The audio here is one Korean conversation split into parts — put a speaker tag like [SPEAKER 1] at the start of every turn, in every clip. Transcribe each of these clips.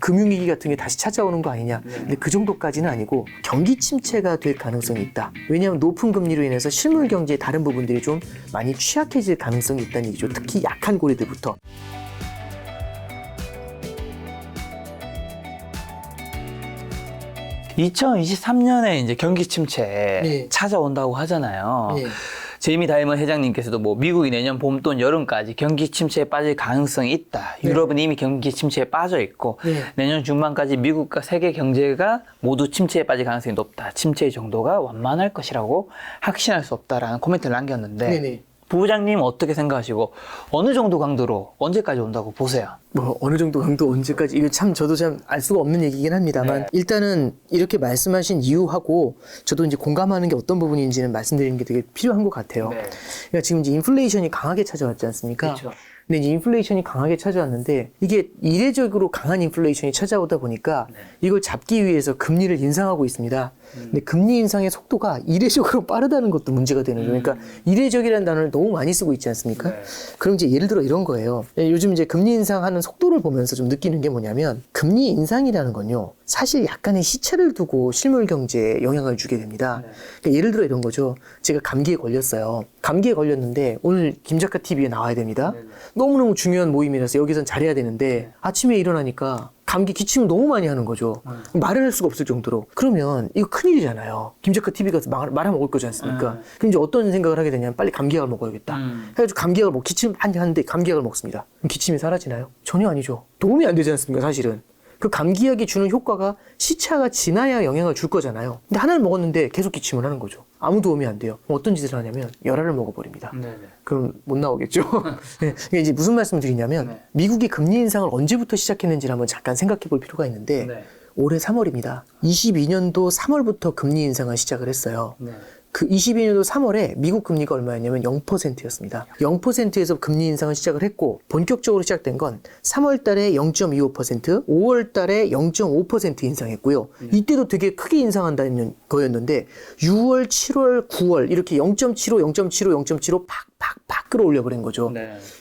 [SPEAKER 1] 금융위기 같은 게 다시 찾아오는 거 아니냐. 근데 그 정도까지는 아니고 경기 침체가 될 가능성이 있다. 왜냐하면 높은 금리로 인해서 실물 경제의 다른 부분들이 좀 많이 취약해질 가능성이 있다는 얘기죠. 특히 약한 고리들부터.
[SPEAKER 2] (2023년에) 이제 경기 침체
[SPEAKER 1] 네.
[SPEAKER 2] 찾아온다고 하잖아요.
[SPEAKER 1] 네.
[SPEAKER 2] 제이미 다이먼 회장님께서도 뭐 미국이 내년 봄 또는 여름까지 경기 침체에 빠질 가능성이 있다. 유럽은 이미 경기 침체에 빠져 있고 내년 중반까지 미국과 세계 경제가 모두 침체에 빠질 가능성이 높다. 침체의 정도가 완만할 것이라고 확신할 수 없다라는 코멘트를 남겼는데
[SPEAKER 1] 네네.
[SPEAKER 2] 부부장님 어떻게 생각하시고 어느 정도 강도로 언제까지 온다고 보세요?
[SPEAKER 1] 뭐 어느 정도 강도 언제까지 이거 참 저도 참 알 수가 없는 얘기긴 합니다만 일단은 이렇게 말씀하신 이유하고 저도 이제 공감하는 게 어떤 부분인지는 말씀드리는 게 되게 필요한 것 같아요. 그러니까 지금 이제 인플레이션이 강하게 찾아왔지 않습니까?
[SPEAKER 2] 그렇죠.
[SPEAKER 1] 근데 이제 인플레이션이 강하게 찾아왔는데 이게 이례적으로 강한 인플레이션이 찾아오다 보니까 이걸 잡기 위해서 금리를 인상하고 있습니다. 근데 금리 인상의 속도가 이례적으로 빠르다는 것도 문제가 되는 거예요. 그러니까 이례적이라는 단어를 너무 많이 쓰고 있지 않습니까? 그럼 이제 예를 들어 이런 거예요. 요즘 이제 금리 인상하는 속도를 보면서 좀 느끼는 게 뭐냐면 금리 인상이라는 건요. 사실 약간의 시차를 두고 실물 경제에 영향을 주게 됩니다. 그러니까 예를 들어 이런 거죠. 제가 감기에 걸렸어요. 감기에 걸렸는데 오늘 김 작가 TV에 나와야 됩니다. 너무너무 중요한 모임이라서 여기선 잘해야 되는데 아침에 일어나니까 감기 기침을 너무 많이 하는 거죠. 말을 할 수가 없을 정도로. 그러면 이거 큰일이잖아요. 김 작가 TV 가서 말아 먹을 거지 않습니까? 그럼 이제 어떤 생각을 하게 되냐면 빨리 감기약을 먹어야겠다. 해가지고 감기약을 기침을 많이 하는데 감기약을 먹습니다. 그럼 기침이 사라지나요? 전혀 아니죠. 도움이 안 되지 않습니까, 사실은. 그 감기약이 주는 효과가 시차가 지나야 영향을 줄 거잖아요. 근데 하나를 먹었는데 계속 기침을 하는 거죠. 아무 도움이 안 돼요. 어떤 짓을 하냐면 열알을 먹어버립니다. 그럼 못 나오겠죠. 네. 그러니까 이제 무슨 말씀을 드리냐면 미국이 금리 인상을 언제부터 시작했는지를 한번 잠깐 생각해 볼 필요가 있는데 올해 3월입니다. 22년도 3월부터 금리 인상을 시작을 했어요. 그 22년도 3월에 미국 금리가 얼마였냐면 0%였습니다. 0%에서 금리 인상을 시작을 했고 본격적으로 시작된 건 3월 달에 0.25%, 5월 달에 0.5% 인상했고요. 이때도 되게 크게 인상한다는 거였는데 6월, 7월, 9월 이렇게 0.75, 0.75, 0.75 팍팍팍 끌어올려버린 거죠.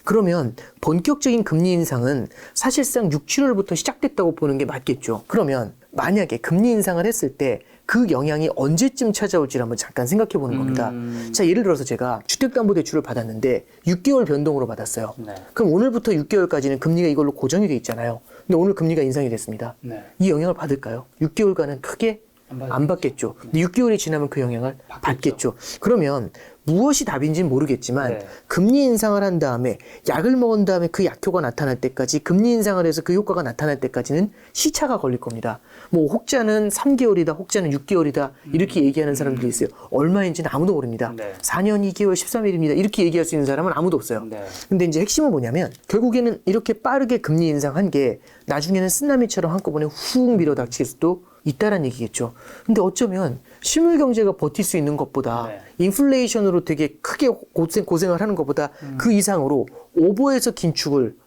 [SPEAKER 1] 그러면 본격적인 금리 인상은 사실상 6, 7월부터 시작됐다고 보는 게 맞겠죠. 그러면 만약에 금리 인상을 했을 때 그 영향이 언제쯤 찾아올지를 한번 잠깐 생각해 보는 겁니다. 자, 예를 들어서 제가 주택담보대출을 받았는데 6개월 변동으로 받았어요. 그럼 오늘부터 6개월까지는 금리가 이걸로 고정이 돼 있잖아요. 근데 오늘 금리가 인상이 됐습니다. 이 영향을 받을까요? 6개월간은 크게 안 받겠죠. 근데 6개월이 지나면 그 영향을 받겠죠. 그러면 무엇이 답인지는 모르겠지만 금리 인상을 한 다음에 약을 먹은 다음에 그 약효가 나타날 때까지 금리 인상을 해서 그 효과가 나타날 때까지는 시차가 걸릴 겁니다. 뭐 혹자는 3개월이다 혹자는 6개월이다 이렇게 얘기하는 사람들이 있어요. 얼마인지는 아무도 모릅니다. 4년 2개월 13일입니다 이렇게 얘기할 수 있는 사람은 아무도 없어요. 근데 이제 핵심은 뭐냐면 결국에는 이렇게 빠르게 금리 인상한 게 나중에는 쓰나미처럼 한꺼번에 훅 밀어닥칠 수도 있다란 얘기겠죠. 근데 어쩌면 실물 경제가 버틸 수 있는 것보다 인플레이션으로 되게 크게 고생을 하는 것보다 그 이상으로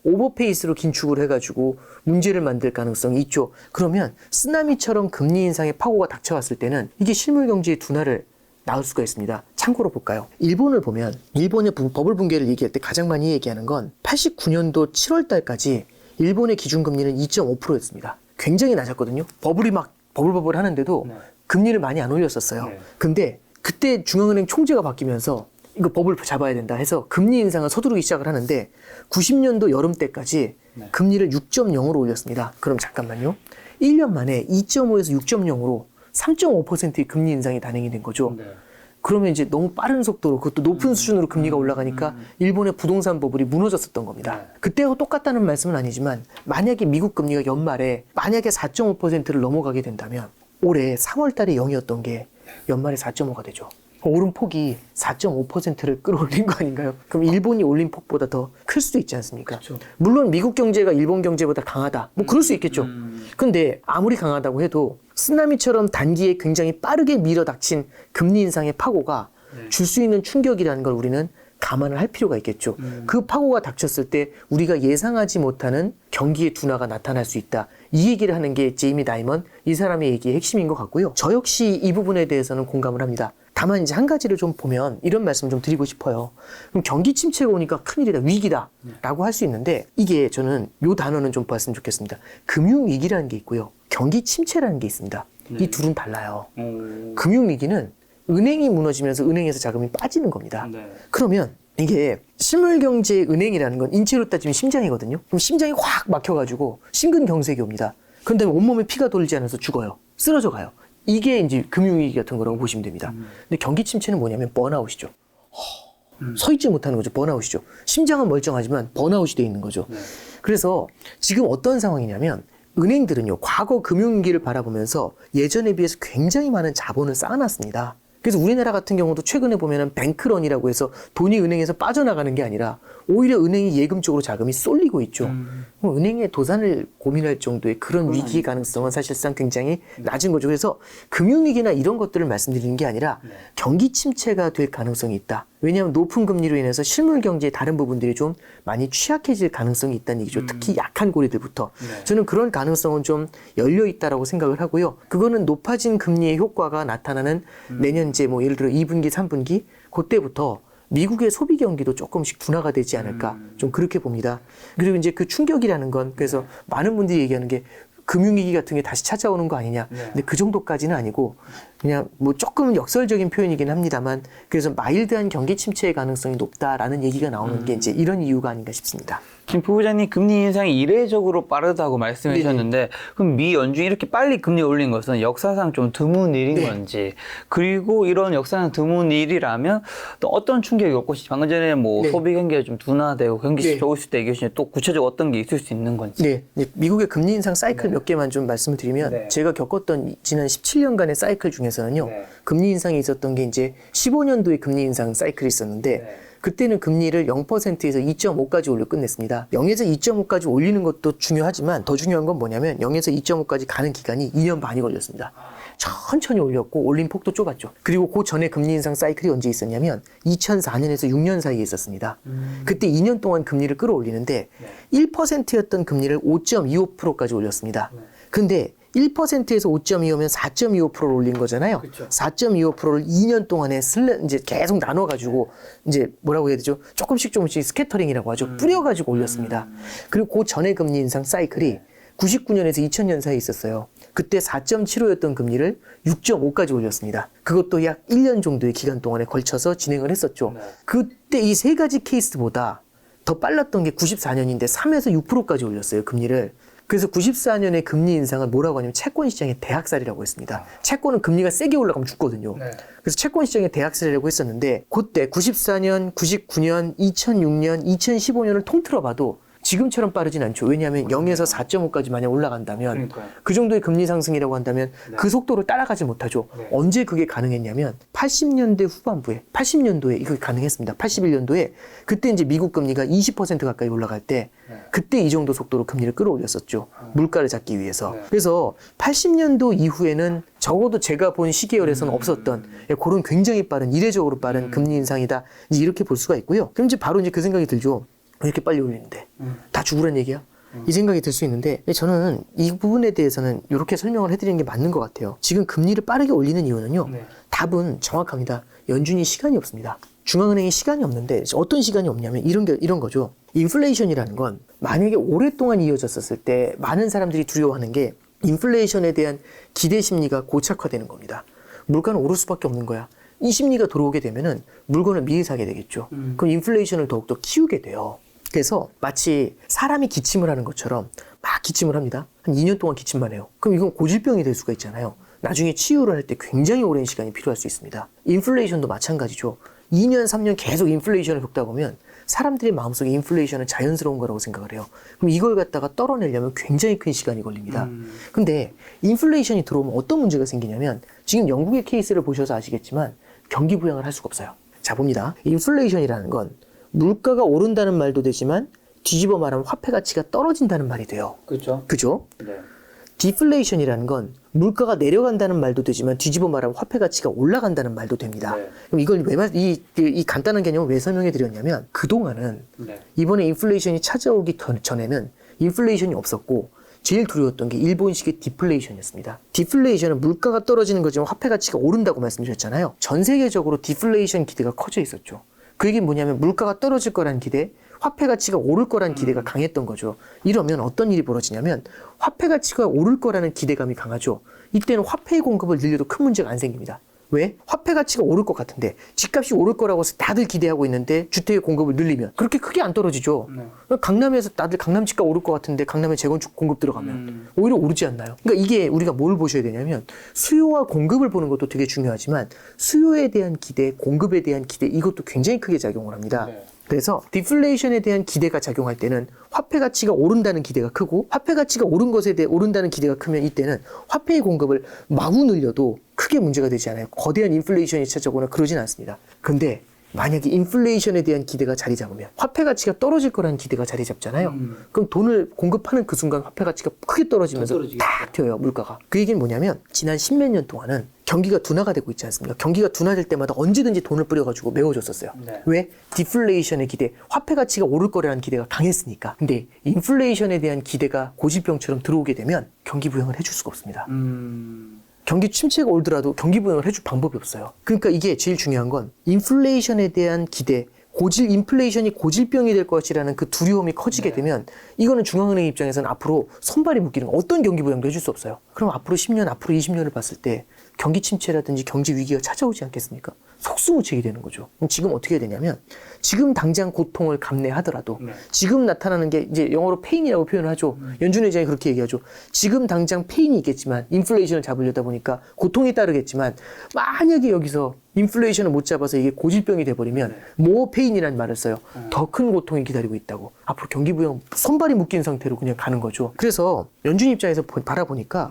[SPEAKER 1] 오버페이스로 긴축을 해가지고 문제를 만들 가능성이 있죠. 그러면 쓰나미처럼 금리 인상의 파고가 닥쳐왔을 때는 이게 실물 경제의 둔화를 낳을 수가 있습니다. 참고로 볼까요? 일본을 보면 일본의 버블 붕괴를 얘기할 때 가장 많이 얘기하는 건 89년도 7월 달까지 일본의 기준금리는 2.5%였습니다. 굉장히 낮았거든요. 버블이 막 버블 하는데도 금리를 많이 안 올렸었어요. 근데 그때 중앙은행 총재가 바뀌면서 이거 버블 잡아야 된다 해서 금리 인상을 서두르기 시작을 하는데 90년도 여름 때까지 금리를 6.0으로 올렸습니다. 그럼 잠깐만요. 1년 만에 2.5에서 6.0으로 3.5%의 금리 인상이 단행이 된 거죠. 그러면 이제 너무 빠른 속도로 그것도 높은 수준으로 금리가 올라가니까 일본의 부동산 버블이 무너졌었던 겁니다. 그때하고 똑같다는 말씀은 아니지만 만약에 미국 금리가 연말에 만약에 4.5%를 넘어가게 된다면 올해 3월 달에 0이었던 게 연말에 4.5가 되죠. 오른 폭이 4.5%를 끌어올린 거 아닌가요? 그럼 일본이 올린 폭보다 더 클 수도 있지 않습니까? 그렇죠. 물론 미국 경제가 일본 경제보다 강하다. 뭐 그럴 수 있겠죠. 근데 아무리 강하다고 해도 쓰나미처럼 단기에 굉장히 빠르게 밀어닥친 금리 인상의 파고가 줄 수 있는 충격이라는 걸 우리는 감안을 할 필요가 있겠죠. 그 파고가 닥쳤을 때 우리가 예상하지 못하는 경기의 둔화가 나타날 수 있다. 이 얘기를 하는 게 제이미 다이먼 이 사람의 얘기의 핵심인 것 같고요. 저 역시 이 부분에 대해서는 공감을 합니다. 다만 이제 한 가지를 좀 보면 이런 말씀 좀 드리고 싶어요. 그럼 경기 침체가 오니까 큰일이다, 위기다라고 할 수 있는데 이게 저는 요 단어는 좀 봤으면 좋겠습니다. 금융위기라는 게 있고요. 경기 침체라는 게 있습니다. 이 둘은 달라요. 금융위기는 은행이 무너지면서 은행에서 자금이 빠지는 겁니다. 그러면 이게 실물경제 은행이라는 건 인체로 따지면 심장이거든요. 그럼 심장이 확 막혀가지고 심근경색이 옵니다. 그런 다음에 온몸에 피가 돌지 않아서 죽어요. 쓰러져 가요. 이게 이제 금융위기 같은 거라고 보시면 됩니다. 근데 경기 침체는 뭐냐면 번아웃이죠. 서 있지 못하는 거죠. 번아웃이죠. 심장은 멀쩡하지만 번아웃이 돼 있는 거죠. 그래서 지금 어떤 상황이냐면 은행들은요, 과거 금융위기를 바라보면서 예전에 비해서 굉장히 많은 자본을 쌓아놨습니다. 그래서 우리나라 같은 경우도 최근에 보면은 뱅크런이라고 해서 돈이 은행에서 빠져나가는 게 아니라 오히려 은행이 예금 쪽으로 자금이 쏠리고 있죠. 그럼 은행의 도산을 고민할 정도의 그런 위기 가능성은 사실상 굉장히 낮은 거죠. 그래서 금융위기나 이런 것들을 말씀드리는 게 아니라 경기 침체가 될 가능성이 있다. 왜냐하면 높은 금리로 인해서 실물 경제의 다른 부분들이 좀 많이 취약해질 가능성이 있다는 얘기죠. 특히 약한 고리들부터. 저는 그런 가능성은 좀 열려 있다라고 생각을 하고요. 그거는 높아진 금리의 효과가 나타나는 내년 이제 뭐 예를 들어 2분기, 3분기 그때부터 미국의 소비 경기도 조금씩 둔화가 되지 않을까 좀 그렇게 봅니다. 그리고 이제 그 충격이라는 건 그래서 많은 분들이 얘기하는 게 금융위기 같은 게 다시 찾아오는 거 아니냐. 근데 그 정도까지는 아니고 그냥 뭐 조금 역설적인 표현이긴 합니다만 그래서 마일드한 경기 침체의 가능성이 높다라는 얘기가 나오는 게 이제 이런 이유가 아닌가 싶습니다.
[SPEAKER 2] 지금 부부장님 금리 인상이 이례적으로 빠르다고 말씀해 주셨는데 그럼 미 연준이 이렇게 빨리 금리 올린 것은 역사상 좀 드문 일인 건지 그리고 이런 역사상 드문 일이라면 또 어떤 충격이 올 것인지 방금 전에 뭐 소비 경기가 좀 둔화되고 경기 좋을 수 있다 얘기하시는데 또 구체적으로 어떤 게 있을 수 있는 건지.
[SPEAKER 1] 네. 미국의 금리 인상 사이클 몇 개만 좀 말씀을 드리면 제가 겪었던 지난 17년간의 사이클 중에서는요. 금리 인상이 있었던 게 이제 15년도에 금리 인상 사이클이 있었는데 그때는 금리를 0%에서 2.5까지 올려 끝냈습니다. 0에서 2.5까지 올리는 것도 중요하지만 더 중요한 건 뭐냐면 0에서 2.5까지 가는 기간이 2년 반이 걸렸습니다. 천천히 올렸고 올린 폭도 좁았죠. 그리고 그 전에 금리 인상 사이클이 언제 있었냐면 2004년에서 6년 사이에 있었습니다. 그때 2년 동안 금리를 끌어올리는데 1%였던 금리를 5.25%까지 올렸습니다. 근데 1%에서 5.25면 4.25%를 올린 거잖아요. 4.25%를 2년 동안에 이제 계속 나눠가지고 이제 뭐라고 해야 되죠? 조금씩 스캐터링이라고 하죠. 뿌려가지고 올렸습니다. 그리고 그 전에 금리 인상 사이클이 99년에서 2000년 사이에 있었어요. 그때 4.75였던 금리를 6.5까지 올렸습니다. 그것도 약 1년 정도의 기간 동안에 걸쳐서 진행을 했었죠. 그때 이 세 가지 케이스보다 더 빨랐던 게 94년인데 3에서 6%까지 올렸어요, 금리를. 그래서 94년에 금리 인상을 뭐라고 하냐면 채권 시장의 대학살이라고 했습니다. 채권은 금리가 세게 올라가면 죽거든요. 그래서 채권 시장의 대학살이라고 했었는데 그때 94년, 99년, 2006년, 2015년을 통틀어 봐도 지금처럼 빠르진 않죠. 왜냐하면 0에서 4.5까지 만약 올라간다면 그 정도의 금리 상승이라고 한다면 그 속도를 따라가지 못하죠. 언제 그게 가능했냐면 80년대 후반부에 80년도에 이거 가능했습니다. 81년도에 그때 이제 미국 금리가 20% 가까이 올라갈 때 그때 이 정도 속도로 금리를 끌어올렸었죠. 물가를 잡기 위해서. 그래서 80년도 이후에는 적어도 제가 본 시계열에서는 없었던 그런 굉장히 빠른 이례적으로 빠른 금리 인상이다. 이렇게 볼 수가 있고요. 그럼 이제 바로 이제 그 생각이 들죠. 왜 이렇게 빨리 올리는데 다 죽으란 얘기야? 이 생각이 들 수 있는데 저는 이 부분에 대해서는 이렇게 설명을 해드리는 게 맞는 것 같아요. 지금 금리를 빠르게 올리는 이유는요. 답은 정확합니다. 연준이 시간이 없습니다. 중앙은행이 시간이 없는데 어떤 시간이 없냐면 이런 거죠. 인플레이션이라는 건 만약에 오랫동안 이어졌었을 때 많은 사람들이 두려워하는 게 인플레이션에 대한 기대 심리가 고착화되는 겁니다. 물가는 오를 수밖에 없는 거야. 이 심리가 들어오게 되면은 물건을 미리 사게 되겠죠. 그럼 인플레이션을 더욱더 키우게 돼요. 그래서 마치 사람이 기침을 하는 것처럼 막 기침을 합니다. 한 2년 동안 기침만 해요. 그럼 이건 고질병이 될 수가 있잖아요. 나중에 치유를 할 때 굉장히 오랜 시간이 필요할 수 있습니다. 인플레이션도 마찬가지죠. 2년, 3년 계속 인플레이션을 겪다 보면 사람들의 마음속에 인플레이션은 자연스러운 거라고 생각을 해요. 그럼 이걸 갖다가 떨어내려면 굉장히 큰 시간이 걸립니다. 근데 인플레이션이 들어오면 어떤 문제가 생기냐면 지금 영국의 케이스를 보셔서 아시겠지만 경기 부양을 할 수가 없어요. 자, 봅니다. 인플레이션이라는 건 물가가 오른다는 말도 되지만 뒤집어 말하면 화폐 가치가 떨어진다는 말이 돼요. 그죠? 네. 디플레이션이라는 건 물가가 내려간다는 말도 되지만 뒤집어 말하면 화폐 가치가 올라간다는 말도 됩니다. 그럼 이걸 이 간단한 개념을 왜 설명해 드렸냐면 그동안은 이번에 인플레이션이 찾아오기 전에는 인플레이션이 없었고 제일 두려웠던 게 일본식의 디플레이션이었습니다. 디플레이션은 물가가 떨어지는 거지만 화폐 가치가 오른다고 말씀드렸잖아요. 전 세계적으로 디플레이션 기대가 커져 있었죠. 그 얘기는 뭐냐면 물가가 떨어질 거라는 기대, 화폐 가치가 오를 거라는 기대가 강했던 거죠. 이러면 어떤 일이 벌어지냐면 화폐 가치가 오를 거라는 기대감이 강하죠. 이때는 화폐의 공급을 늘려도 큰 문제가 안 생깁니다. 왜? 화폐 가치가 오를 것 같은데 집값이 오를 거라고 해서 다들 기대하고 있는데 주택의 공급을 늘리면 그렇게 크게 안 떨어지죠. 강남에서 다들 강남 집값 오를 것 같은데 강남에 재건축 공급 들어가면 오히려 오르지 않나요? 그러니까 이게 우리가 뭘 보셔야 되냐면 수요와 공급을 보는 것도 되게 중요하지만 수요에 대한 기대, 공급에 대한 기대 이것도 굉장히 크게 작용을 합니다. 그래서 디플레이션에 대한 기대가 작용할 때는 화폐 가치가 오른다는 기대가 크고 화폐 가치가 오른 것에 대해 오른다는 기대가 크면 이때는 화폐의 공급을 마구 늘려도 크게 문제가 되지 않아요. 거대한 인플레이션이 찾아오거나 그러진 않습니다. 근데 만약에 인플레이션에 대한 기대가 자리 잡으면 화폐 가치가 떨어질 거라는 기대가 자리 잡잖아요. 그럼 돈을 공급하는 그 순간 화폐 가치가 크게 떨어지면서 탁 튀어요, 물가가. 그 얘기는 뭐냐면 지난 10몇 년 동안은 경기가 둔화가 되고 있지 않습니까? 경기가 둔화될 때마다 언제든지 돈을 뿌려가지고 메워줬었어요. 왜? 디플레이션의 기대, 화폐 가치가 오를 거라는 기대가 강했으니까. 근데 인플레이션에 대한 기대가 고질병처럼 들어오게 되면 경기 부양을 해줄 수가 없습니다. 경기 침체가 오더라도 경기 부양을 해줄 방법이 없어요. 그러니까 이게 제일 중요한 건 인플레이션에 대한 기대, 인플레이션이 고질병이 될 것이라는 그 두려움이 커지게 되면 이거는 중앙은행 입장에서는 앞으로 손발이 묶이는 거, 어떤 경기 부양도 해줄 수 없어요. 그럼 앞으로 10년, 앞으로 20년을 봤을 때 경기 침체라든지 경제 위기가 찾아오지 않겠습니까? 속수무책이 되는 거죠. 그럼 지금 어떻게 해야 되냐면 지금 당장 고통을 감내하더라도 지금 나타나는 게 이제 영어로 페인이라고 표현을 하죠. 연준 회장이 그렇게 얘기하죠. 지금 당장 페인이 있겠지만 인플레이션을 잡으려다 보니까 고통이 따르겠지만 만약에 여기서 인플레이션을 못 잡아서 이게 고질병이 돼버리면 more pain이라는 말을 써요. 더 큰 고통이 기다리고 있다고. 앞으로 경기 부양 손발이 묶인 상태로 그냥 가는 거죠. 그래서 연준 입장에서 바라보니까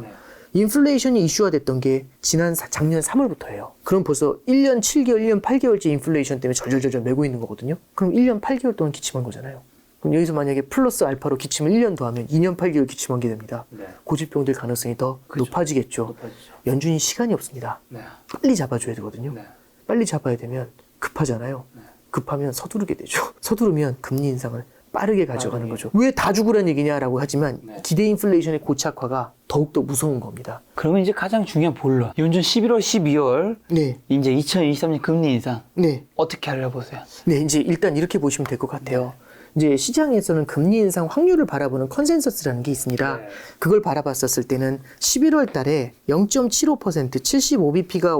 [SPEAKER 1] 인플레이션이 이슈화 됐던 게 작년 3월부터예요. 그럼 벌써 1년 7개월, 1년 8개월째 인플레이션 때문에 절절절절 매고 있는 거거든요. 그럼 1년 8개월 동안 기침한 거잖아요. 그럼 여기서 만약에 플러스 알파로 기침을 1년 더 하면 2년 8개월 기침한 게 됩니다. 고질병 될 가능성이 더 높아지겠죠. 연준이 시간이 없습니다. 빨리 잡아줘야 되거든요. 빨리 잡아야 되면 급하잖아요. 급하면 서두르게 되죠. 서두르면 금리 인상을 빠르게 가져가는 거죠. 왜 다 죽으란 얘기냐라고 하지만 기대 인플레이션의 고착화가 더욱더 무서운 겁니다.
[SPEAKER 2] 그러면 이제 가장 중요한 본론. 연준 11월, 12월
[SPEAKER 1] 네.
[SPEAKER 2] 이제 2023년 금리 인상
[SPEAKER 1] 네.
[SPEAKER 2] 어떻게 하려고 보세요?
[SPEAKER 1] 네, 이제 일단 이렇게 보시면 될 것 같아요. 이제 시장에서는 금리 인상 확률을 바라보는 컨센서스라는 게 있습니다. 그걸 바라봤었을 때는 11월 달에 0.75% 75bp가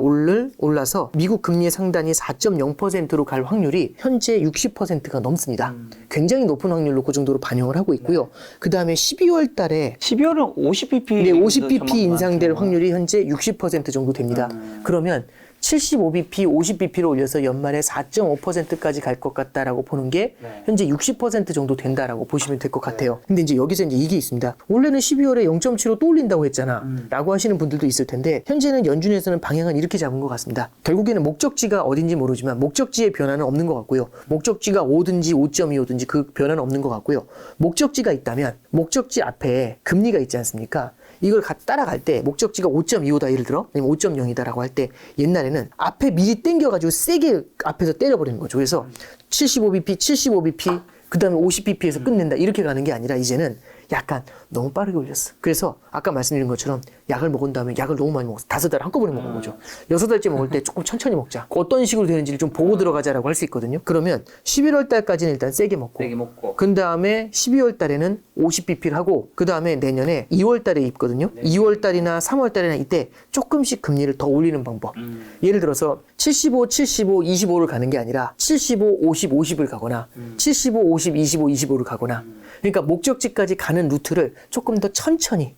[SPEAKER 1] 올라서 미국 금리의 상단이 4.0%로 갈 확률이 현재 60%가 넘습니다. 굉장히 높은 확률로 그 정도로 반영을 하고 있고요. 그 다음에 12월 달에
[SPEAKER 2] 12월은 50bp
[SPEAKER 1] 네, 50bp 인상될 확률이 현재 60% 정도 됩니다. 그러면 75bp, 50bp로 올려서 연말에 4.5%까지 갈 것 같다라고 보는 게 현재 60% 정도 된다라고 보시면 될 것 같아요. 근데 이제 여기서 이제 이게 있습니다. 원래는 12월에 0.75 또 올린다고 했잖아. 라고 하시는 분들도 있을 텐데 현재는 연준에서는 방향은 이렇게 잡은 것 같습니다. 결국에는 목적지가 어딘지 모르지만 목적지의 변화는 없는 것 같고요. 목적지가 5든지 5.25든지 그 변화는 없는 것 같고요. 목적지가 있다면 목적지 앞에 금리가 있지 않습니까? 이걸 따라갈 때 목적지가 5.25다 예를 들어 아니면 5.0이다라고 할 때 옛날에는 앞에 미리 땡겨가지고 세게 앞에서 때려버리는 거죠. 그래서 75bp 그 다음에 50bp에서 끝낸다 이렇게 가는 게 아니라 이제는 약간 너무 빠르게 올렸어. 그래서 아까 말씀드린 것처럼 약을 먹은 다음에 약을 너무 많이 먹었어. 5달 한꺼번에 먹은 거죠. 6달째 먹을 때 조금 천천히 먹자. 어떤 식으로 되는지를 좀 보고 들어가자라고 할 수 있거든요. 그러면 11월 달까지는 일단 세게 먹고 그 다음에 12월 달에는 50bp를 하고 그 다음에 내년에 2월 달에 있거든요. 2월 달이나 3월 달이나 이때 조금씩 금리를 더 올리는 방법. 예를 들어서 75, 25를 가는 게 아니라 75, 50, 50을 가거나 75, 50, 25, 25를 가거나 그러니까 목적지까지 가는 루트를 조금 더 천천히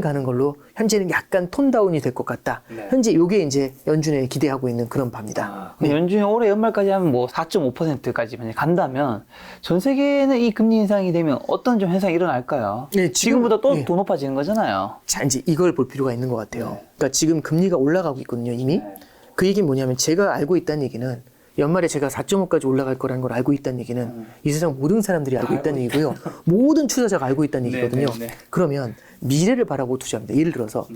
[SPEAKER 1] 가는 걸로 현재는 약간 톤다운이 될 것 같다. 현재 이게 이제 연준에 기대하고 있는 그런 바입니다.
[SPEAKER 2] 연준이 올해 연말까지 하면 뭐 4.5%까지 만약 간다면 전 세계는 이 금리 인상이 되면 어떤 좀 현상이 일어날까요?
[SPEAKER 1] 네,
[SPEAKER 2] 지금보다 또 더 높아지는 거잖아요.
[SPEAKER 1] 자, 이제 이걸 볼 필요가 있는 것 같아요. 그러니까 지금 금리가 올라가고 있거든요, 이미. 그 얘기는 뭐냐면 제가 알고 있다는 얘기는 연말에 제가 4.5까지 올라갈 거라는 걸 알고 있다는 얘기는 이 세상 모든 사람들이 알고 있다는 얘기고요. 모든 투자자가 알고 있다는 얘기거든요. 그러면 미래를 바라고 투자합니다. 예를 들어서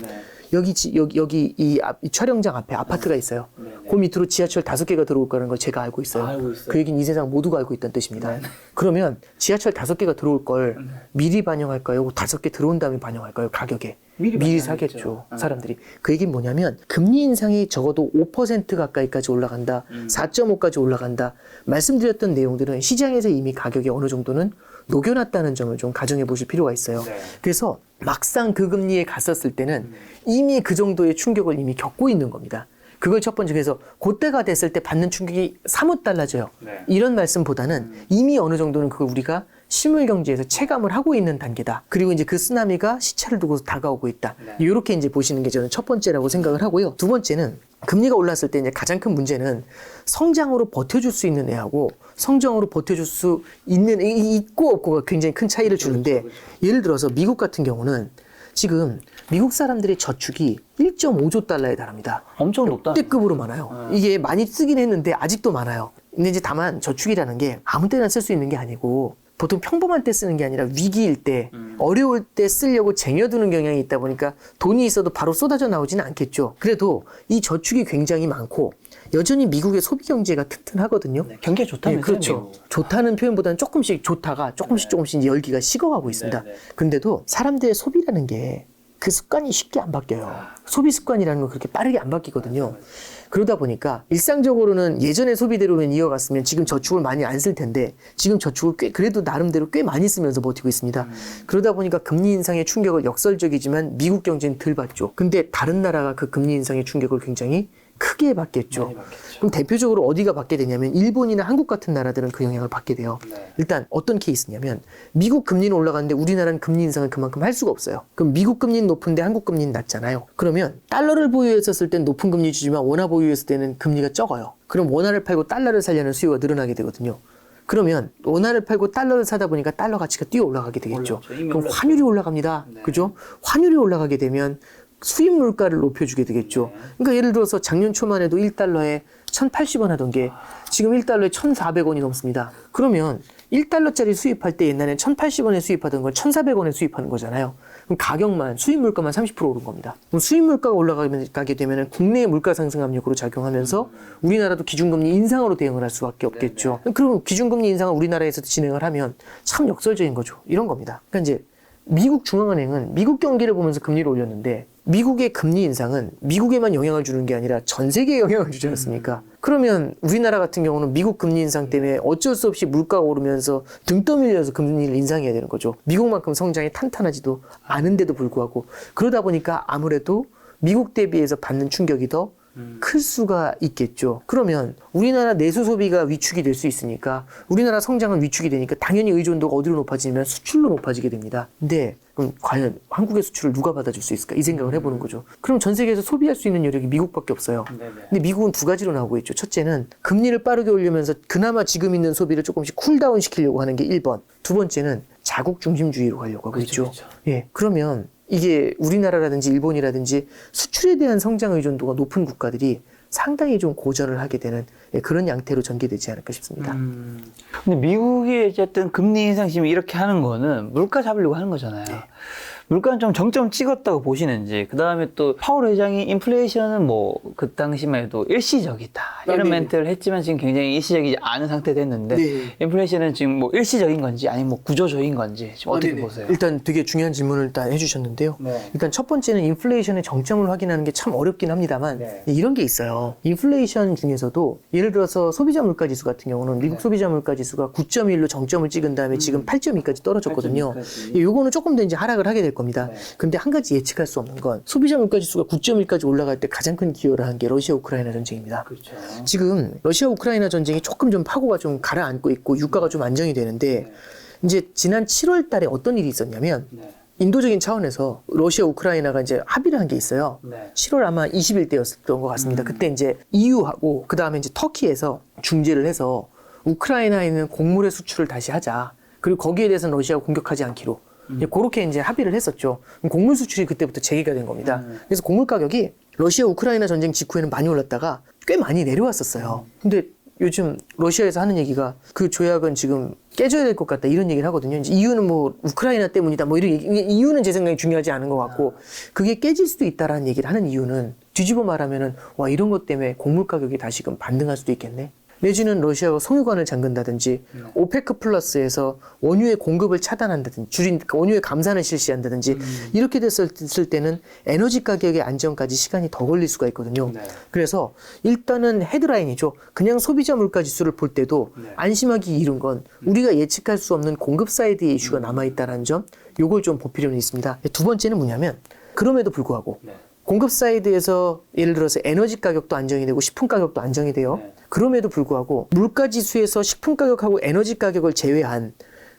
[SPEAKER 1] 여기 이 촬영장 앞에 아파트가 있어요. 그 밑으로 지하철 5개가 들어올 거라는 걸 제가 알고 있어요. 그 얘기는 이 세상 모두가 알고 있다는 뜻입니다. 그러면 지하철 5개가 들어올 걸 미리 반영할까요? 5개 들어온 다음에 반영할까요? 가격에. 미리 사겠죠. 사람들이. 그 얘기는 뭐냐면 금리 인상이 적어도 5% 가까이까지 올라간다. 4.5까지 올라간다. 말씀드렸던 내용들은 시장에서 이미 가격이 어느 정도는 녹여놨다는 점을 좀 가정해 보실 필요가 있어요. 그래서 막상 그 금리에 갔었을 때는 이미 그 정도의 충격을 이미 겪고 있는 겁니다. 그걸 첫 번째. 그래서 그때가 됐을 때 받는 충격이 사뭇 달라져요. 이런 말씀보다는 이미 어느 정도는 그걸 우리가 실물 경제에서 체감을 하고 있는 단계다. 그리고 이제 그 쓰나미가 시차를 두고 다가오고 있다. 이렇게 이제 보시는 게 저는 첫 번째라고 생각을 하고요. 두 번째는 금리가 올랐을 때 이제 가장 큰 문제는 성장으로 버텨줄 수 있는 애하고 성장으로 버텨줄 수 있는 있고 없고가 굉장히 큰 차이를 주는데 예를 들어서 미국 같은 경우는 지금 미국 사람들의 저축이 1.5조 달러에 달합니다.
[SPEAKER 2] 엄청 높다.
[SPEAKER 1] 역대급으로 많아요. 이게 많이 쓰긴 했는데 아직도 많아요. 근데 이제 다만 저축이라는 게 아무 때나 쓸 수 있는 게 아니고 보통 평범한 때 쓰는 게 아니라 위기일 때, 어려울 때 쓰려고 쟁여두는 경향이 있다 보니까 돈이 있어도 바로 쏟아져 나오지는 않겠죠. 그래도 이 저축이 굉장히 많고 여전히 미국의 소비 경제가 튼튼하거든요.
[SPEAKER 2] 경기가 좋다면서요?
[SPEAKER 1] 그렇죠. 좋다는 표현보다는 조금씩 좋다가 조금씩 이제 열기가 식어가고 있습니다. 근데도 사람들의 소비라는 게 그 습관이 쉽게 안 바뀌어요. 소비 습관이라는 건 그렇게 빠르게 안 바뀌거든요. 그러다 보니까 일상적으로는 예전의 소비대로는 이어갔으면 지금 저축을 많이 안 쓸 텐데 지금 저축을 그래도 나름대로 꽤 많이 쓰면서 버티고 있습니다. 그러다 보니까 금리 인상의 충격을 역설적이지만 미국 경제는 덜 받죠. 근데 다른 나라가 그 금리 인상의 충격을 굉장히 크게 받겠죠. 그럼 대표적으로 어디가 받게 되냐면 일본이나 한국 같은 나라들은 그 영향을 받게 돼요. 일단 어떤 케이스냐면 미국 금리는 올라가는데 우리나라는 금리 인상을 그만큼 할 수가 없어요. 그럼 미국 금리는 높은데 한국 금리는 낮잖아요. 그러면 달러를 보유했었을 땐 높은 금리 주지만 원화 보유했을 때는 금리가 적어요. 그럼 원화를 팔고 달러를 살려는 수요가 늘어나게 되거든요. 그러면 원화를 팔고 달러를 사다 보니까 달러 가치가 뛰어 올라가게 되겠죠. 그럼 환율이 올라갑니다. 그죠? 환율이 올라가게 되면 수입 물가를 높여주게 되겠죠. 그러니까 예를 들어서 작년 초만 해도 1달러에 1,080원 하던 게 지금 1달러에 1,400원이 넘습니다. 그러면 1달러짜리 수입할 때 옛날엔 1,080원에 수입하던 걸 1,400원에 수입하는 거잖아요. 그럼 가격만, 수입 물가만 30% 오른 겁니다. 그럼 수입 물가가 올라가게 되면 국내의 물가 상승 압력으로 작용하면서 우리나라도 기준금리 인상으로 대응을 할 수밖에 없겠죠. 그럼 기준금리 인상을 우리나라에서도 진행을 하면 참 역설적인 거죠. 이런 겁니다. 그러니까 이제 미국 중앙은행은 미국 경기를 보면서 금리를 올렸는데 미국의 금리 인상은 미국에만 영향을 주는 게 아니라 전 세계에 영향을 주지 않습니까? 그러면 우리나라 같은 경우는 미국 금리 인상 때문에 어쩔 수 없이 물가가 오르면서 등 떠밀려서 금리를 인상해야 되는 거죠. 미국만큼 성장이 탄탄하지도 않은데도 불구하고 그러다 보니까 아무래도 미국 대비해서 받는 충격이 더 클 수가 있겠죠. 그러면 우리나라 내수 소비가 위축이 될 수 있으니까 우리나라 성장은 위축이 되니까 당연히 의존도가 어디로 높아지냐면 수출로 높아지게 됩니다. 근데 그럼 과연 한국의 수출을 누가 받아줄 수 있을까? 이 생각을 해보는 거죠. 그럼 전 세계에서 소비할 수 있는 여력이 미국밖에 없어요. 근데 미국은 두 가지로 나오고 있죠. 첫째는 금리를 빠르게 올리면서 그나마 지금 있는 소비를 조금씩 쿨다운 시키려고 하는 게 1번. 두 번째는 자국 중심주의로 가려고 하고 있죠. 예, 그러면 이게 우리나라라든지 일본이라든지 수출에 대한 성장 의존도가 높은 국가들이 상당히 좀 고전을 하게 되는 그런 양태로 전개되지 않을까 싶습니다.
[SPEAKER 2] 근데 미국이 어쨌든 금리 인상 지금 이렇게 하는 거는 물가 잡으려고 하는 거잖아요. 물가는 좀 정점 찍었다고 보시는지, 그 다음에 또 파월 회장이 인플레이션은 뭐 그 당시만 해도 일시적이다 이런 멘트를 했지만 지금 굉장히 일시적이지 않은 상태 됐는데 인플레이션은 지금 뭐 일시적인 건지 아니면 뭐 구조적인 건지 지금 어떻게 보세요?
[SPEAKER 1] 일단 되게 중요한 질문을 일단 해주셨는데요. 일단 첫 번째는 인플레이션의 정점을 확인하는 게 참 어렵긴 합니다만 이런 게 있어요. 인플레이션 중에서도 예를 들어서 소비자 물가지수 같은 경우는 미국 소비자 물가지수가 9.1로 정점을 찍은 다음에 지금 8.2까지 떨어졌거든요. 요거는 조금 더 이제 하락을 하게 될 겁니다. 근데 한 가지 예측할 수 없는 건 소비자 물가지수가 9.1까지 올라갈 때 가장 큰 기여를 한 게 러시아 우크라이나 전쟁입니다. 지금 러시아 우크라이나 전쟁이 조금 좀 파고가 좀 가라앉고 있고 유가가 좀 안정이 되는데 이제 지난 7월 달에 어떤 일이 있었냐면 인도적인 차원에서 러시아 우크라이나가 이제 합의를 한 게 있어요. 7월 아마 20일 때였던 것 같습니다. 그때 이제 EU하고 그 다음에 이제 터키에서 중재를 해서 우크라이나에 있는 곡물의 수출을 다시 하자. 그리고 거기에 대해서는 러시아가 공격하지 않기로. 그렇게 이제 합의를 했었죠. 곡물 수출이 그때부터 재개가 된 겁니다. 그래서 곡물 가격이 러시아 우크라이나 전쟁 직후에는 많이 올랐다가 꽤 많이 내려왔었어요. 근데 요즘 러시아에서 하는 얘기가 그 조약은 지금 깨져야 될 것 같다 이런 얘기를 하거든요. 이제 이유는 뭐 우크라이나 때문이다 뭐 이런 이유는 제 생각에 중요하지 않은 것 같고 그게 깨질 수도 있다라는 얘기를 하는 이유는 뒤집어 말하면은 와 이런 것 때문에 곡물 가격이 다시금 반등할 수도 있겠네. 내지는 러시아가 송유관을 잠근다든지 오페크 플러스에서 원유의 공급을 차단한다든지 원유의 감산을 실시한다든지 이렇게 됐을 때는 에너지 가격의 안정까지 시간이 더 걸릴 수가 있거든요.
[SPEAKER 3] 네.
[SPEAKER 1] 그래서 일단은 헤드라인이죠. 그냥 소비자 물가 지수를 볼 때도 안심하기 이른 건 우리가 예측할 수 없는 공급 사이드의 이슈가 남아있다는 점 요걸 좀 볼 필요는 있습니다. 두 번째는 뭐냐면 그럼에도 불구하고 공급 사이드에서 예를 들어서 에너지 가격도 안정이 되고 식품 가격도 안정이 돼요. 그럼에도 불구하고 물가 지수에서 식품 가격하고 에너지 가격을 제외한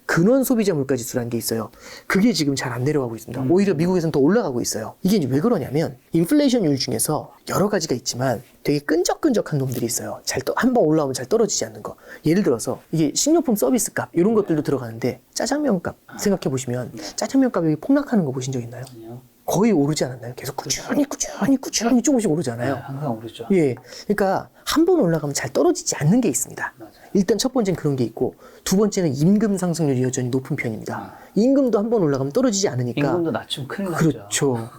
[SPEAKER 1] 근원 소비자 물가 지수라는 게 있어요. 그게 지금 잘 안 내려가고 있습니다. 오히려 미국에서는 더 올라가고 있어요. 이게 이제 왜 그러냐면 인플레이션율 중에서 여러 가지가 있지만 되게 끈적끈적한 놈들이 있어요. 한번 올라오면 잘 떨어지지 않는 거. 예를 들어서 이게 식료품 서비스 값 이런 것들도 들어가는데 짜장면 값 생각해 보시면 짜장면 가격이 폭락하는 거 보신 적 있나요?
[SPEAKER 3] 아니요.
[SPEAKER 1] 거의 오르지 않았나요? 계속 꾸준히 조금씩 오르잖아요.
[SPEAKER 3] 네, 항상 오르죠.
[SPEAKER 1] 예. 그러니까 한 번 올라가면 잘 떨어지지 않는 게 있습니다.
[SPEAKER 3] 맞아요.
[SPEAKER 1] 일단 첫 번째는 그런 게 있고 두 번째는 임금 상승률이 여전히 높은 편입니다. 임금도 한 번 올라가면 떨어지지 않으니까.
[SPEAKER 3] 임금도 낮추면 큰일 나죠.
[SPEAKER 1] 그렇죠.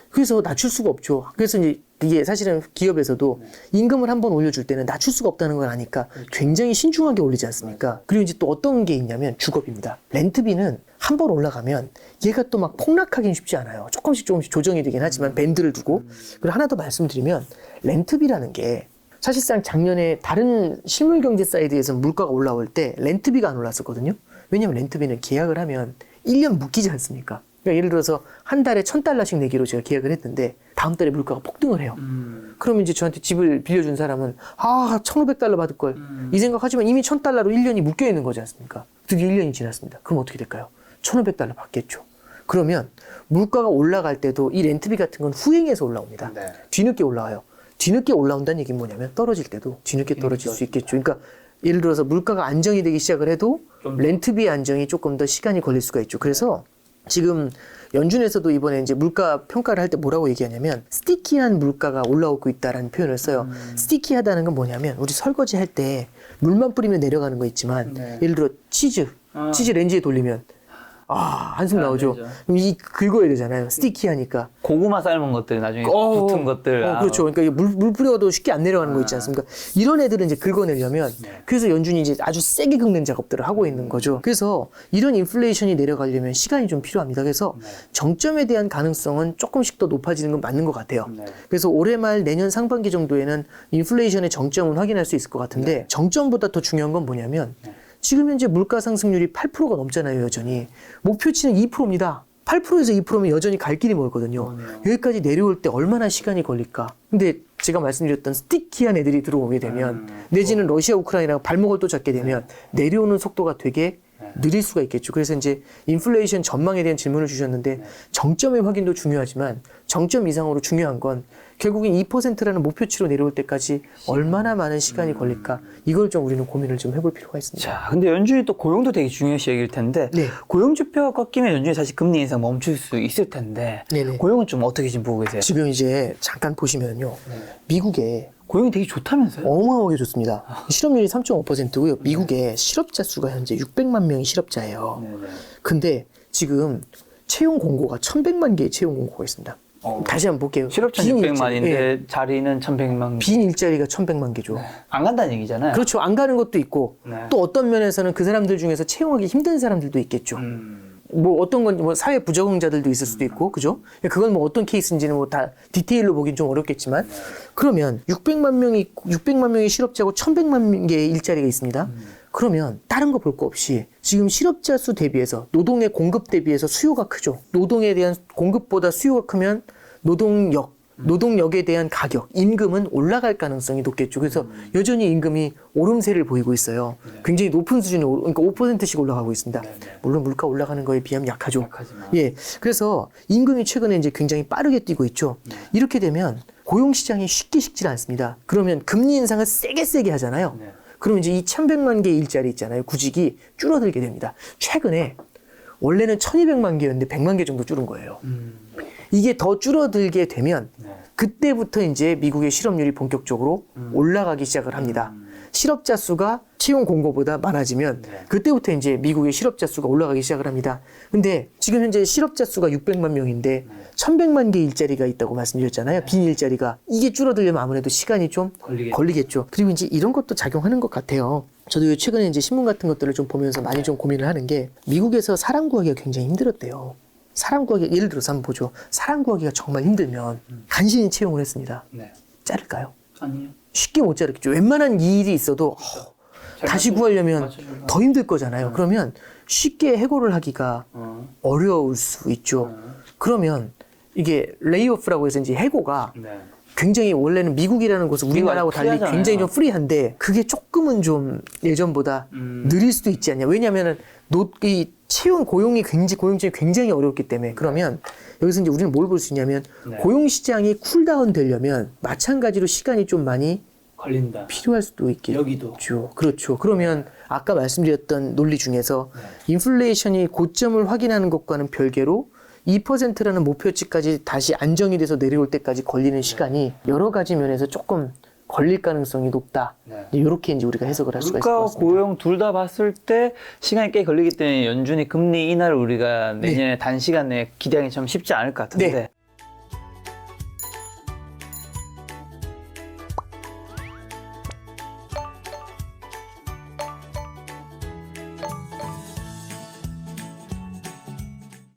[SPEAKER 1] 그래서 낮출 수가 없죠. 그래서 이제 이게 사실은 기업에서도 임금을 한 번 올려줄 때는 낮출 수가 없다는 걸 아니까 굉장히 신중하게 올리지 않습니까? 그리고 이제 또 어떤 게 있냐면 주거비입니다. 렌트비는 한 번 올라가면 얘가 또 막 폭락하기는 쉽지 않아요. 조금씩 조정이 되긴 하지만 밴드를 두고. 그리고 하나 더 말씀드리면 렌트비라는 게 사실상 작년에 다른 실물 경제 사이드에서 물가가 올라올 때 렌트비가 안 올랐었거든요. 왜냐하면 렌트비는 계약을 하면 1년 묶이지 않습니까? 그러니까 예를 들어서 한 달에 $1,000씩 내기로 제가 계약을 했는데 다음 달에 물가가 폭등을 해요. 그러면 이제 저한테 집을 빌려준 사람은 $1,500 받을 걸 이 생각하지만 이미 $1,000로 1년이 묶여 있는 거지 않습니까? 드디어 1년이 지났습니다. 그럼 어떻게 될까요? $1,500 받겠죠. 그러면 물가가 올라갈 때도 이 렌트비 같은 건 후행해서 올라옵니다.
[SPEAKER 3] 네.
[SPEAKER 1] 뒤늦게 올라와요. 뒤늦게 올라온다는 얘기는 뭐냐면 떨어질 때도 뒤늦게 떨어질 수 있겠죠. 그러니까 예를 들어서 물가가 안정이 되기 시작을 해도 렌트비 안정이 조금 더 시간이 걸릴 수가 있죠. 그래서 지금 연준에서도 이번에 이제 물가 평가를 할 때 뭐라고 얘기하냐면 스티키한 물가가 올라오고 있다라는 표현을 써요. 스티키하다는 건 뭐냐면 우리 설거지 할 때 물만 뿌리면 내려가는 거 있지만 예를 들어 치즈 렌지에 돌리면 한숨 나오죠.
[SPEAKER 3] 되죠.
[SPEAKER 1] 그럼 긁어야 되잖아요. 스티키하니까.
[SPEAKER 2] 고구마 삶은 것들 나중에 붙은 것들.
[SPEAKER 1] 그렇죠. 그러니까 이게 물 뿌려도 쉽게 안 내려가는 거 있지 않습니까? 이런 애들은 이제 긁어내려면 그래서 연준이 이제 아주 세게 긁는 작업들을 하고 있는 거죠. 그래서 이런 인플레이션이 내려가려면 시간이 좀 필요합니다. 그래서 정점에 대한 가능성은 조금씩 더 높아지는 건 맞는 것 같아요. 그래서 올해 말 내년 상반기 정도에는 인플레이션의 정점은 확인할 수 있을 것 같은데 정점보다 더 중요한 건 뭐냐면 지금 현재 물가 상승률이 8%가 넘잖아요, 여전히. 목표치는 2%입니다. 8%에서 2%면 여전히 갈 길이 멀거든요. 여기까지 내려올 때 얼마나 시간이 걸릴까? 근데 제가 말씀드렸던 스티키한 애들이 들어오게 되면 내지는 러시아, 우크라이나가 발목을 또 잡게 되면 내려오는 속도가 되게 느릴 수가 있겠죠. 그래서 이제 인플레이션 전망에 대한 질문을 주셨는데 정점의 확인도 중요하지만 정점 이상으로 중요한 건 결국엔 2%라는 목표치로 내려올 때까지 얼마나 많은 시간이 걸릴까 이걸 좀 우리는 고민을 좀 해볼 필요가 있습니다.
[SPEAKER 2] 자, 근데 연준이 또 고용도 되게 중요시 여길 텐데
[SPEAKER 1] 네.
[SPEAKER 2] 고용 지표가 꺾이면 연준이 사실 금리 인상 멈출 수 있을 텐데
[SPEAKER 1] 네네.
[SPEAKER 2] 고용은 좀 어떻게 지금 보고 계세요?
[SPEAKER 1] 지금 이제 잠깐 보시면요. 미국에
[SPEAKER 2] 고용이 되게 좋다면서요?
[SPEAKER 1] 어마어마하게 좋습니다. 실업률이 3.5%고요. 미국의 실업자 수가 현재 600만 명이 실업자예요. 근데 지금 채용 공고가 1,100만 개의 채용 공고가 있습니다. 다시 한번 볼게요.
[SPEAKER 2] 실업자
[SPEAKER 1] 빈
[SPEAKER 2] 600만인데
[SPEAKER 1] 예.
[SPEAKER 2] 자리는 1,100만 개.
[SPEAKER 1] 빈 일자리가 1,100만 개죠.
[SPEAKER 2] 안 간다는 얘기잖아요.
[SPEAKER 1] 그렇죠. 안 가는 것도 있고
[SPEAKER 2] 네.
[SPEAKER 1] 또 어떤 면에서는 그 사람들 중에서 채용하기 힘든 사람들도 있겠죠. 뭐 어떤 건 뭐 사회 부적응자들도 있을 수도 있고, 그죠? 그건 뭐 어떤 케이스인지는 뭐 다 디테일로 보긴 좀 어렵겠지만, 그러면 600만 명이 실업자고 1,100만 개의 일자리가 있습니다. 그러면 다른 거 볼 거 없이 지금 실업자 수 대비해서 노동의 공급 대비해서 수요가 크죠. 노동에 대한 공급보다 수요가 크면 노동력에 대한 가격, 임금은 올라갈 가능성이 높겠죠. 그래서 여전히 임금이 오름세를 보이고 있어요. 굉장히 높은 수준에, 그러니까 5%씩 올라가고 있습니다. 물론 물가 올라가는 거에 비하면 약하죠.
[SPEAKER 3] 약하지만.
[SPEAKER 1] 예. 그래서 임금이 최근에 이제 굉장히 빠르게 뛰고 있죠. 이렇게 되면 고용시장이 쉽게 식질 않습니다. 그러면 금리 인상을 세게 하잖아요. 그러면 이제 이 1,100만 개의 일자리 있잖아요. 구직이 줄어들게 됩니다. 최근에 원래는 1,200만 개였는데 100만 개 정도 줄은 거예요. 이게 더 줄어들게 되면 그때부터 이제 미국의 실업률이 본격적으로 올라가기 시작을 합니다. 실업자 수가 채용 공고보다 많아지면 그때부터 이제 미국의 실업자 수가 올라가기 시작을 합니다. 근데 지금 현재 실업자 수가 600만 명인데 1100만 개 일자리가 있다고 말씀드렸잖아요. 빈 일자리가. 이게 줄어들려면 아무래도 시간이 좀 걸리겠죠. 그리고 이제 이런 것도 작용하는 것 같아요. 저도 최근에 이제 신문 같은 것들을 좀 보면서 많이 좀 고민을 하는 게 미국에서 사람 구하기가 굉장히 힘들었대요. 사람 구하기, 예를 들어서 한번 보죠. 사람 구하기가 정말 힘들면 간신히 채용을 했습니다. 자를까요?
[SPEAKER 2] 아니요.
[SPEAKER 1] 쉽게 못 자르겠죠. 웬만한 일이 있어도 다시 구하려면 더 힘들 거잖아요. 그러면 쉽게 해고를 하기가 어려울 수 있죠. 그러면 이게 레이오프라고 해서 이제 해고가 굉장히 원래는 미국이라는 곳은 우리나라하고 달리
[SPEAKER 2] 프리하잖아요.
[SPEAKER 1] 굉장히 좀 프리한데 그게 조금은 좀 예전보다 느릴 수도 있지 않냐. 왜냐하면은 이 채용 고용증이 굉장히 어렵기 때문에. 그러면 여기서 이제 우리는 뭘 볼 수 있냐면 고용 시장이 쿨다운 되려면 마찬가지로 시간이 좀 많이
[SPEAKER 2] 걸린다.
[SPEAKER 1] 필요할 수도 있겠죠.
[SPEAKER 2] 여기도.
[SPEAKER 1] 그렇죠. 그러면 아까 말씀드렸던 논리 중에서 인플레이션이 고점을 확인하는 것과는 별개로 2%라는 목표치까지 다시 안정이 돼서 내려올 때까지 걸리는 시간이 여러 가지 면에서 조금 걸릴 가능성이 높다. 이렇게 이제 우리가 해석을 할 수가 있을 것
[SPEAKER 2] 물가와
[SPEAKER 1] 같습니다.
[SPEAKER 2] 고용 둘 다 봤을 때 시간이 꽤 걸리기 때문에 연준이 금리 인하를 우리가 내년에 단시간 내에 기대하기 참 쉽지 않을 것 같은데.
[SPEAKER 1] 네.